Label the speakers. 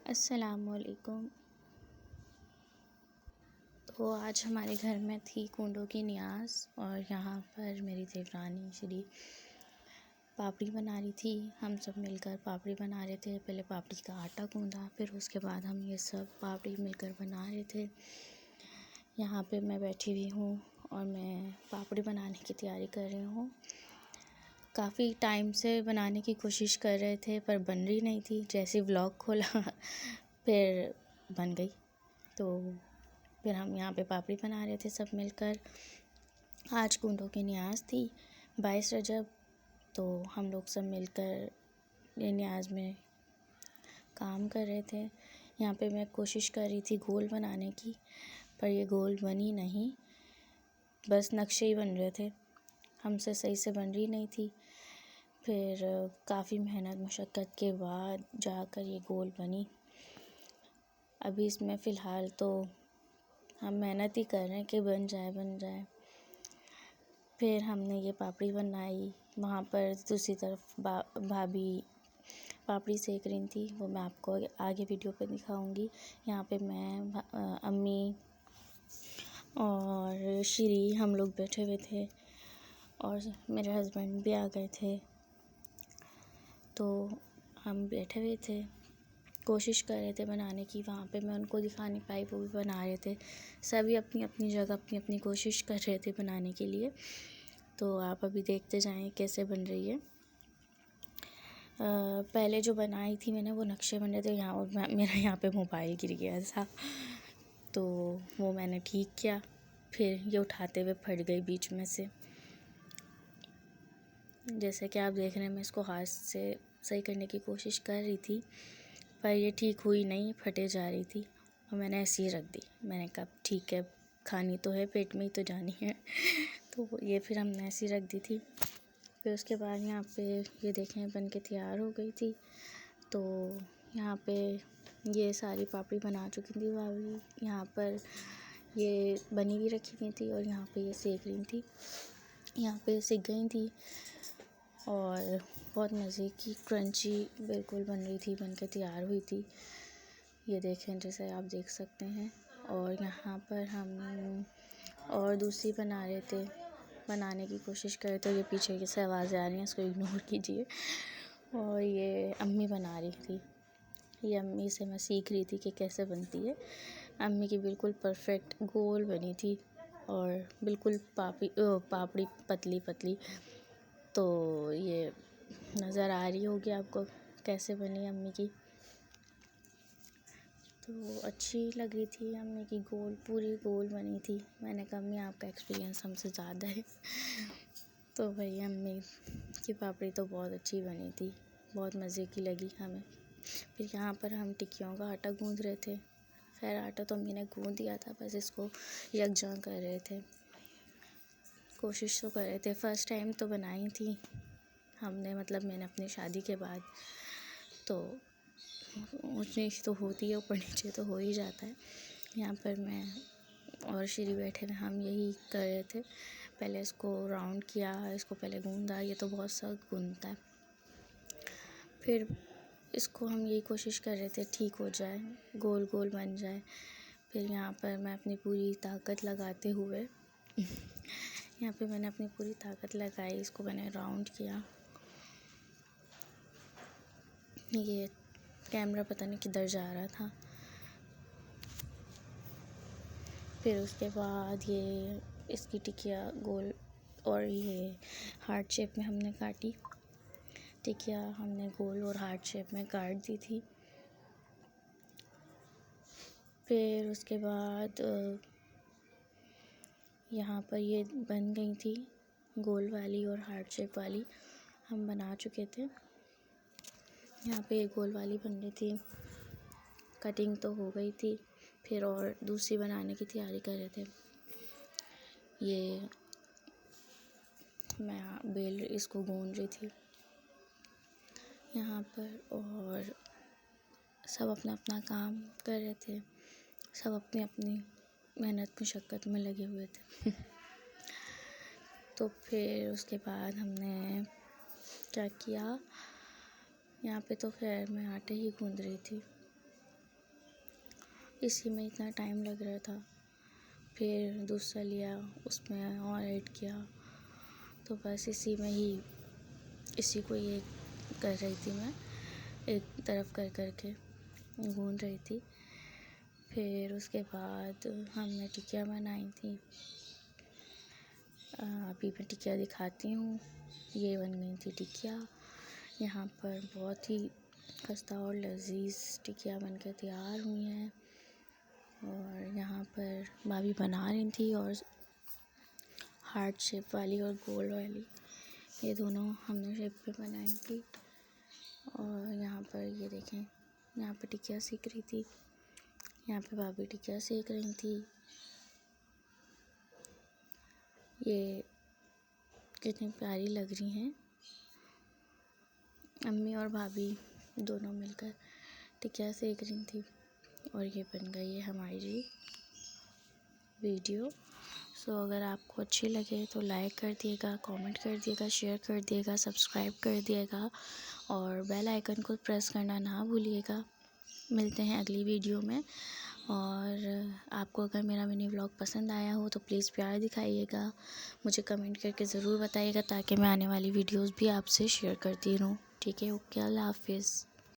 Speaker 1: अस्सलामुअलैकुम। तो आज हमारे घर में थी कूंडों की नियाज़ और यहाँ पर मेरी देवरानी श्री पापड़ी बना रही थी। हम सब मिलकर पापड़ी बना रहे थे। पहले पापड़ी का आटा गूँधा, फिर उसके बाद हम ये सब पापड़ी मिलकर बना रहे थे। यहाँ पे मैं बैठी हुई हूँ और मैं पापड़ी बनाने की तैयारी कर रही हूँ। काफ़ी टाइम से बनाने की कोशिश कर रहे थे पर बन रही नहीं थी। जैसे व्लॉग खोला फिर बन गई। तो फिर हम यहाँ पे पापड़ी बना रहे थे सब मिलकर। आज कूंडों की नियाज़ थी 22 रजब। तो हम लोग सब मिलकर ये नियाज़ में काम कर रहे थे। यहाँ पे मैं कोशिश कर रही थी गोल बनाने की, पर ये गोल बनी नहीं, बस नक्शे ही बन रहे थे, हमसे सही से बन रही नहीं थी। फिर काफ़ी मेहनत मशक्क़त के बाद जाकर ये गोल बनी। अभी इसमें फ़िलहाल तो हम मेहनत ही कर रहे हैं कि बन जाए। फिर हमने ये पापड़ी बनाई। वहाँ पर दूसरी तरफ भाभी पापड़ी सेक रही थी, वो मैं आपको आगे वीडियो पे दिखाऊंगी। यहाँ पे मैं अम्मी और श्री हम लोग बैठे हुए थे और मेरे हस्बैंड भी आ गए थे। तो हम बैठे हुए थे, कोशिश कर रहे थे बनाने की। वहाँ पे मैं उनको दिखा नहीं पाई, वो भी बना रहे थे। सभी अपनी अपनी जगह अपनी अपनी कोशिश कर रहे थे बनाने के लिए। तो आप अभी देखते जाएं कैसे बन रही है। पहले जो बनाई थी मैंने वो नक्शे बन रहे थे। मेरा यहाँ पे मोबाइल गिर गया था, तो वो मैंने ठीक किया। फिर ये उठाते हुए फट गई बीच में से। जैसे कि आप देख रहे हैं, मैं इसको हाथ से सही करने की कोशिश कर रही थी, पर ये ठीक हुई नहीं, फटे जा रही थी और मैंने ऐसे ही रख दी। मैंने कहा ठीक है, खानी तो है, पेट में ही तो जानी है तो ये फिर हमने ऐसे ही रख दी थी। फिर उसके बाद यहाँ पे ये देखें बन के तैयार हो गई थी। तो यहाँ पे ये सारी पापड़ी बना चुकी थी भाभी। यहाँ पर ये बनी भी रखी हुई थी और यहाँ पे ये सेक रही थी। यहाँ पे सिक गई थी और बहुत मज़े की क्रंची बिल्कुल बन रही थी, बन के तैयार हुई थी। ये देखें, जैसे आप देख सकते हैं। और यहाँ पर हम और दूसरी बना रहे थे, बनाने की कोशिश कर रहे थे। ये पीछे की से आवाज़ें आ रही हैं, इसको इग्नोर कीजिए। और ये अम्मी बना रही थी। ये अम्मी से मैं सीख रही थी कि कैसे बनती है। अम्मी की बिल्कुल परफेक्ट गोल बनी थी और बिल्कुल पापड़ी पतली पतली। तो ये नज़र आ रही होगी आपको कैसे बनी अम्मी की। तो अच्छी लग रही थी अम्मी की गोल, पूरी गोल बनी थी। मैंने कहा अम्मी आपका एक्सपीरियंस हमसे ज़्यादा है तो भाई अम्मी की पापड़ी तो बहुत अच्छी बनी थी, बहुत मज़े की लगी हमें। फिर यहाँ पर हम टिक्कियों का आटा गूँध रहे थे। खैर आटा तो अम्मी ने गूँध दिया था, बस इसको यकजां कर रहे थे, कोशिश तो कर रहे थे। फ़र्स्ट टाइम तो बनाई थी हमने, मतलब मैंने अपनी शादी के बाद। तो ऊँच नीच तो होती है, ऊपर नीचे तो हो ही जाता है। यहाँ पर मैं और श्री बैठे हुए हम यही कर रहे थे। पहले इसको राउंड किया, इसको पहले गूँधा। ये तो बहुत सख्त गूँधता है। फिर इसको हम यही कोशिश कर रहे थे ठीक हो जाए, गोल गोल बन जाए। फिर यहाँ पर मैं अपनी पूरी ताकत लगाते हुए यहाँ पे मैंने अपनी पूरी ताकत लगाई, इसको मैंने राउंड किया। ये कैमरा पता नहीं किधर जा रहा था। फिर उसके बाद ये इसकी टिकिया गोल और ये हार्ट शेप में हमने काटी। टिकिया हमने गोल और हार्ट शेप में काट दी थी। फिर उसके बाद यहाँ पर ये बन गई थी गोल वाली और हार्ट शेप वाली, हम बना चुके थे। यहाँ पे ये गोल वाली बन रही थी, कटिंग तो हो गई थी। फिर और दूसरी बनाने की तैयारी कर रहे थे। ये मैं बेल इसको गूँध रही थी यहाँ पर, और सब अपना अपना काम कर रहे थे। सब अपनी अपनी मेहनत मशक्क़त में लगे हुए थे तो फिर उसके बाद हमने क्या किया, यहाँ पे तो खैर मैं आटे ही गूँध रही थी। इसी में इतना टाइम लग रहा था। फिर दूसरा लिया, उसमें और ऐड किया, तो बस इसी को ये कर रही थी मैं, एक तरफ कर कर के गूँध रही थी। फिर उसके बाद हमने टिकिया बनाई थी। अभी मैं टिकिया दिखाती हूँ। ये बन गई थी टिकिया। यहाँ पर बहुत ही खस्ता और लजीज टिकिया बनकर तैयार हुई हैं। और यहाँ पर भाभी बना रही थी, और हार्ट शेप वाली और गोल वाली, ये दोनों हमने शेप पे बनाई थी। और यहाँ पर ये देखें, यहाँ पे टिकिया सेक रही थी, यहाँ पे भाभी टिकिया सेक रही थी। ये कितनी प्यारी लग रही हैं। अम्मी और भाभी दोनों मिलकर टिकिया सेक रही थी। और ये बन गई है हमारी वीडियो। सो अगर आपको अच्छी लगे तो लाइक कर दिएगा, कमेंट कर दिएगा, शेयर कर दिएगा, सब्सक्राइब कर दिएगा और बेल आइकन को प्रेस करना ना भूलिएगा। मिलते हैं अगली वीडियो में। और आपको अगर मेरा मिनी व्लॉग पसंद आया हो तो प्लीज़ प्यार दिखाइएगा, मुझे कमेंट करके ज़रूर बताइएगा, ताकि मैं आने वाली वीडियोस भी आपसे शेयर करती रहूँ। ठीक है, ओके, अल्लाह हाफिज़।